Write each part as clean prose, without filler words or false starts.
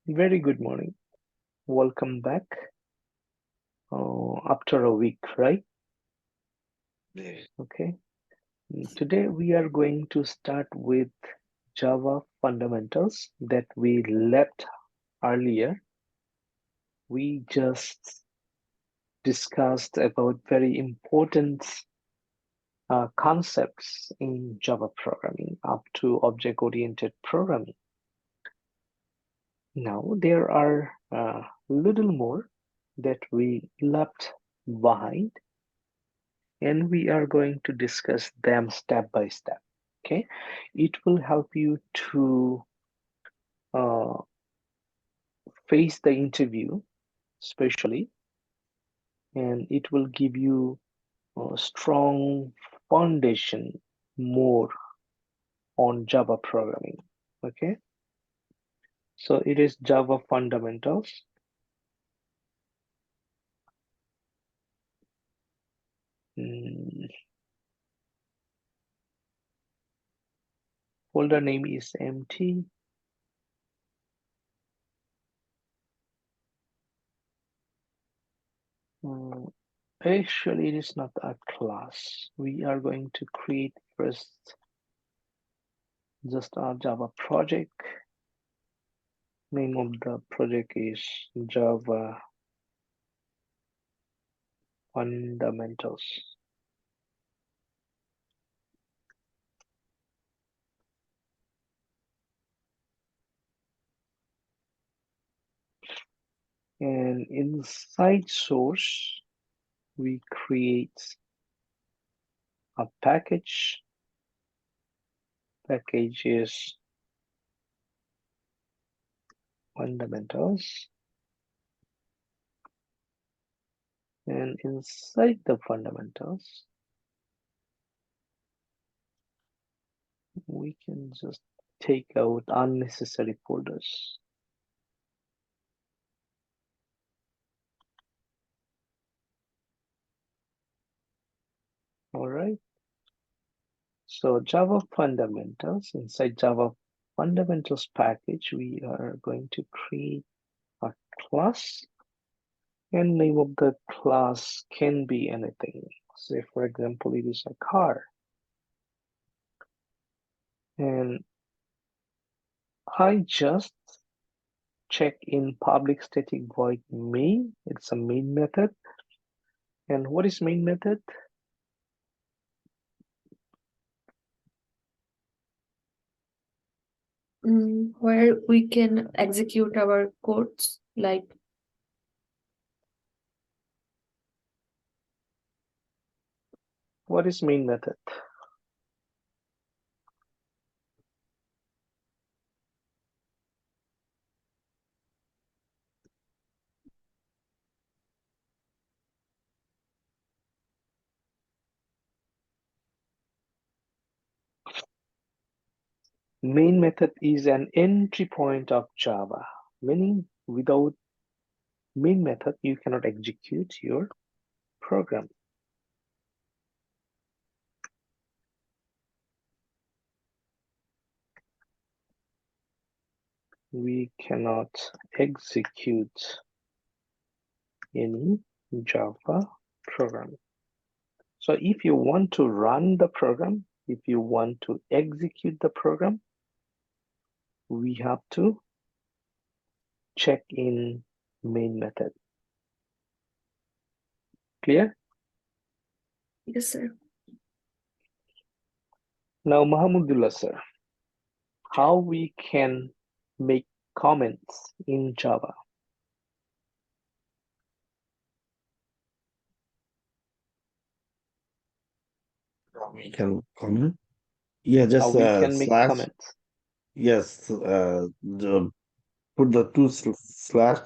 Very good morning. Welcome back after a week, right? Yeah. Okay. Today we are going to start with Java fundamentals that we left earlier. We just discussed about very important concepts in Java programming up to object-oriented programming. Now there are little more that we left behind and we are going to discuss them step by step. Okay, it will help you to uh, face the interview, especially, and it will give you a strong foundation more on Java programming. Okay, so it is Java fundamentals. Mm, Folder name is empty. Mm, Actually, it is not a class. We are going to create first just a Java project. Name of the project is Java Fundamentals. And inside source, we create a package. Package is fundamentals. And inside the fundamentals, we can just take out unnecessary folders. All right. So Java fundamentals, inside Java fundamentals package, we are going to create a class, and name of the class can be anything. Say, for example, it is a car. And I just check in public static void main. It's a main method. And what is main method? Where we can execute our codes like What is main method? Main method is an entry point of Java, meaning without main method, you cannot execute your program. We cannot execute any Java program. So if you want to run the program, if you want to execute the program, we have to check in main method. Clear? yes sir. Now, Mahamudullah sir, how we can make comments in Java? We can comment. Yeah, How just we can make slash. comments? Yes, put the slash,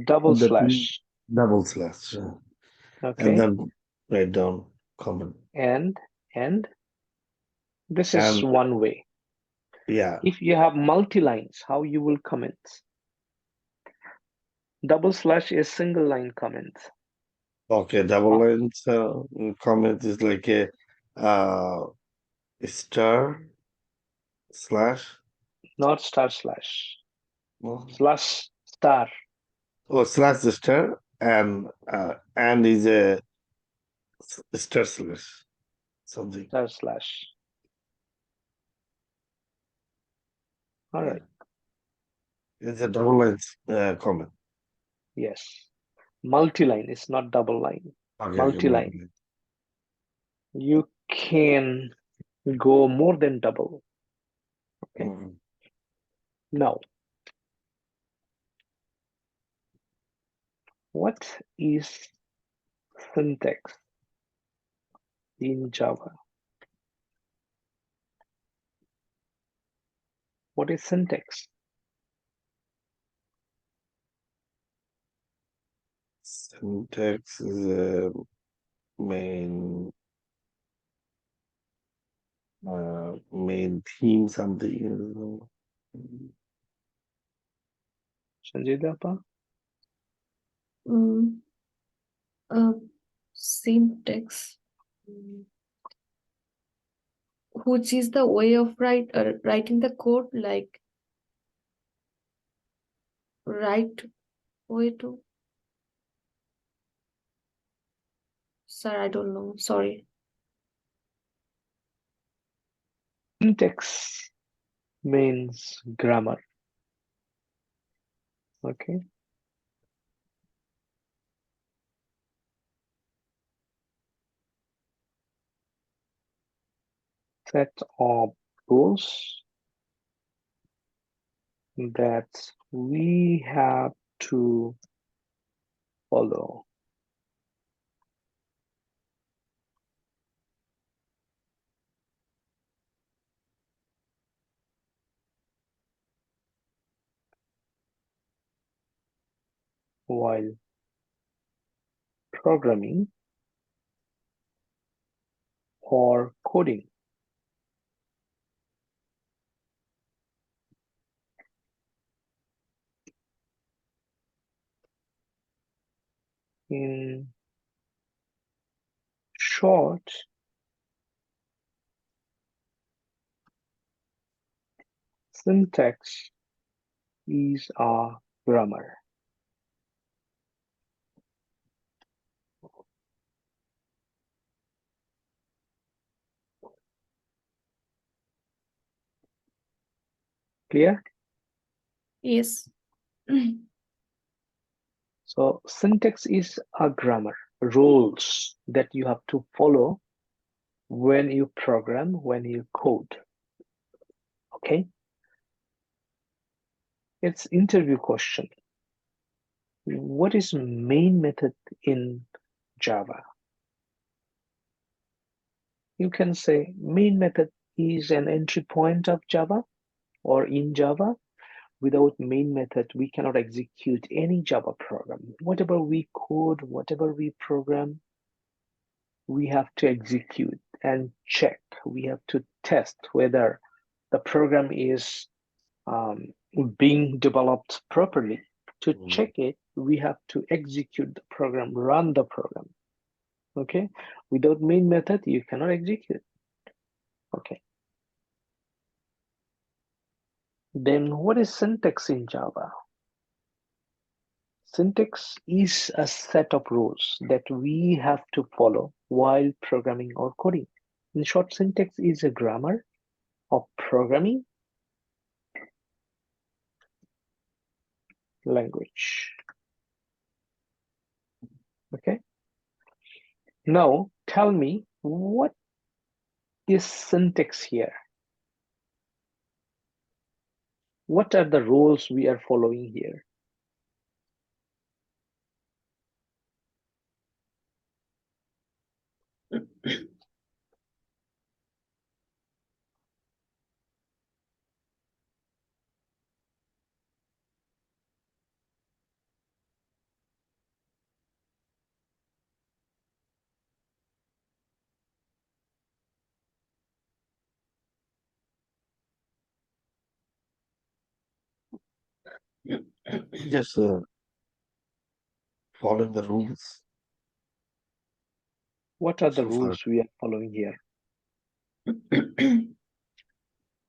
Double put the two slash, double slash, and okay? then write down comment. And this is And one way. yeah, If you have multi-lines, how you will comment? Double slash is single line comment. okay, double Uh, lines comment is like uh, a star slash. Not star slash. No. Slash star. Oh, slash the star and is a star slash something. Star slash. All Yeah. right. It's a double line comment. Yes. Multi-line. It's not double line. Okay, okay, Multi-line. multi-line. You can go more than double. Okay. Mhm. Now, what is syntax in Java? What is syntax? Syntax is a main main theme something. Sanjay Dapa? Mm, uh, syntax, mm, which is the way of writing the code, like right way to. Sir, I don't know. Sorry. Syntax means grammar. Okay. Set of rules that we have to follow while programming or coding. In short, syntax is a grammar. Clear? Yes. So syntax is a grammar, rules that you have to follow when you program, when you code. Okay? It's interview question. What is main method in Java? You can say main method is an entry point of Java or in Java. Without main method, we cannot execute any Java program. Whatever we code, whatever we program, we have to execute and check. We have to test whether the program is being developed properly. To Mhm. check it, we have to execute the program, run the program. Okay, without main method, you cannot execute. Okay, then what is syntax in Java? Syntax is a set of rules that we have to follow while programming or coding. In short, syntax is a grammar of programming language. Okay, now tell me what is syntax here? What are the rules we are following here? Just following the rules What are the so far. rules we are following here?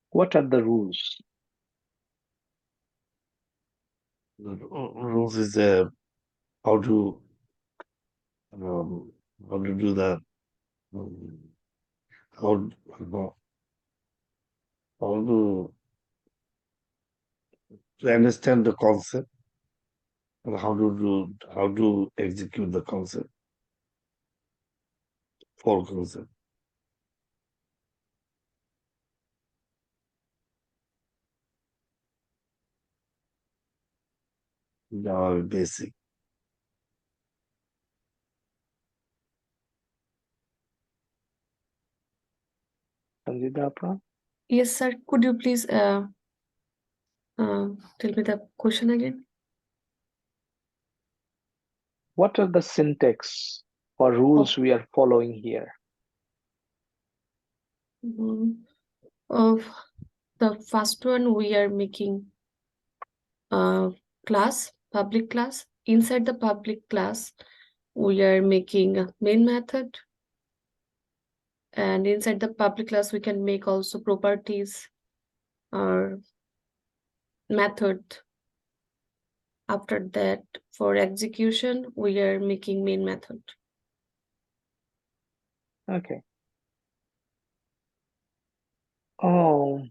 What are the rules? rules is how to um, how to do that. Um, how how to understand the concept and how to execute the concept, full concept. Basic. Sanjida Apra, Yes, sir. Could you please tell me the question again? what are the syntax or Oh, rules we are following here? of the first one, we are making class, public class. Inside the public class, we are making a main method, and inside the public class, we can make also properties or method. After that, for execution, we are making main method. Okay. Oh,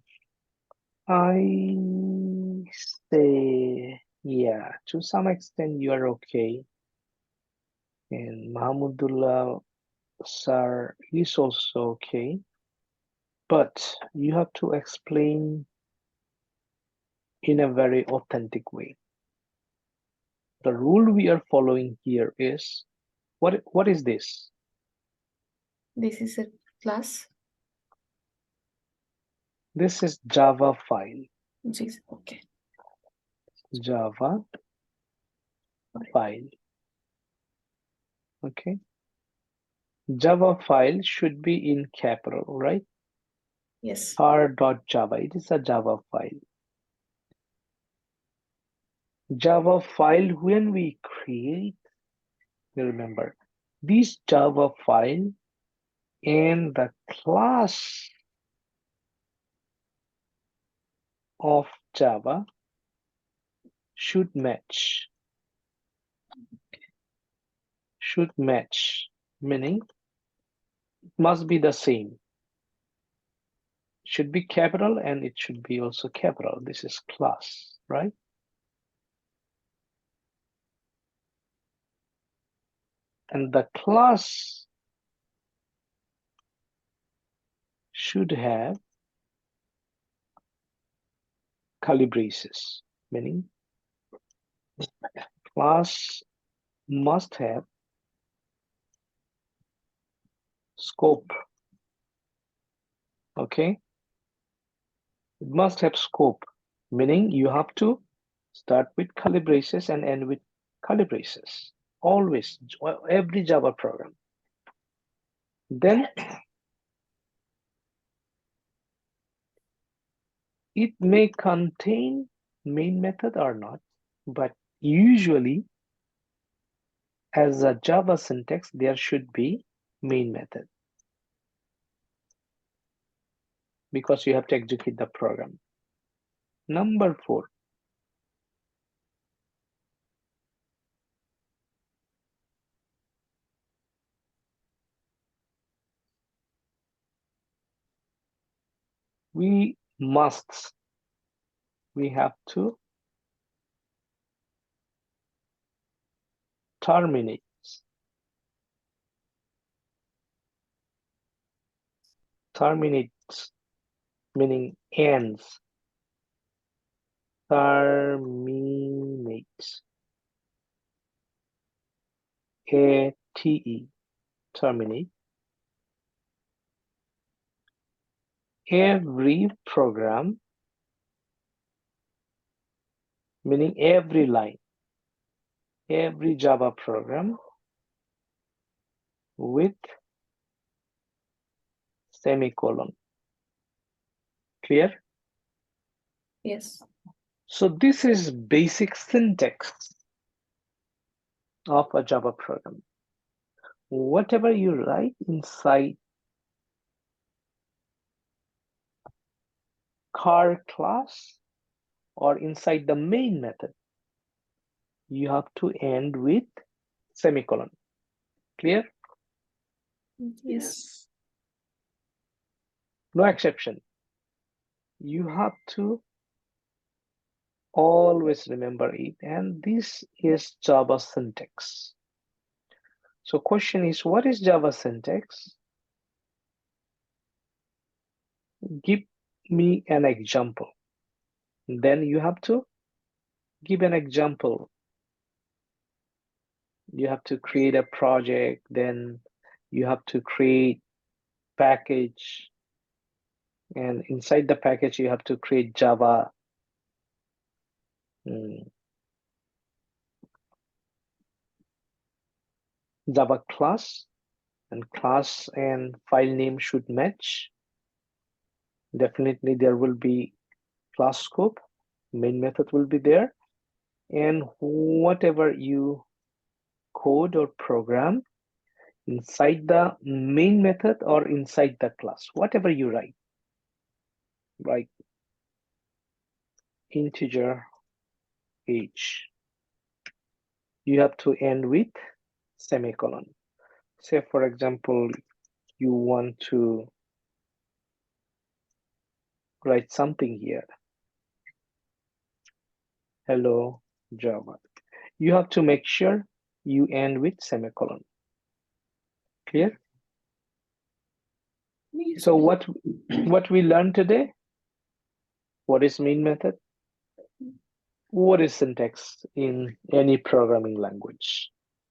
I say, yeah, to some extent you are okay. And Mahmudullah sir is also okay. But you have to explain in a very authentic way. The rule we are following here is what is this? This is a class. This is Java file. Okay. Java file. Okay. Java file should be in capital, right? Yes. R.java. It is a Java file. Java file, when we create, remember, this Java file and the class of Java should match. Should match, meaning it must be the same. Should be capital and it should be also capital. This is class, right? And the class should have curly braces, meaning class must have scope. Okay, it must have scope, meaning you have to start with curly braces and end with curly braces. Always, every Java program. Then it may contain main method or not, but usually as a Java syntax, there should be main method because you have to execute the program. Number 4, we have to terminate. Terminates meaning ends. Terminates. A-T-E. Terminate. Every program, meaning every line, every Java program with semicolon. Clear? Yes. So this is basic syntax of a Java program. Whatever you write inside car class or inside the main method, you have to end with semicolon. Clear? Yes. No exception. You have to always remember it, and this is Java syntax. So question is, what is Java syntax? Give me an example. Then you have to give an example. You have to create a project, then you have to create package, and inside the package you have to create Java Java class, and class and file name should match. Definitely there will be class scope, main method will be there, and whatever you code or program inside the main method or inside the class, whatever you write, like integer age, you have to end with semicolon. Say for example, you want to write something here, hello Java. You have to make sure you end with semicolon. Clear? Yes. So what we learned today? What is main method? What is syntax in any programming language?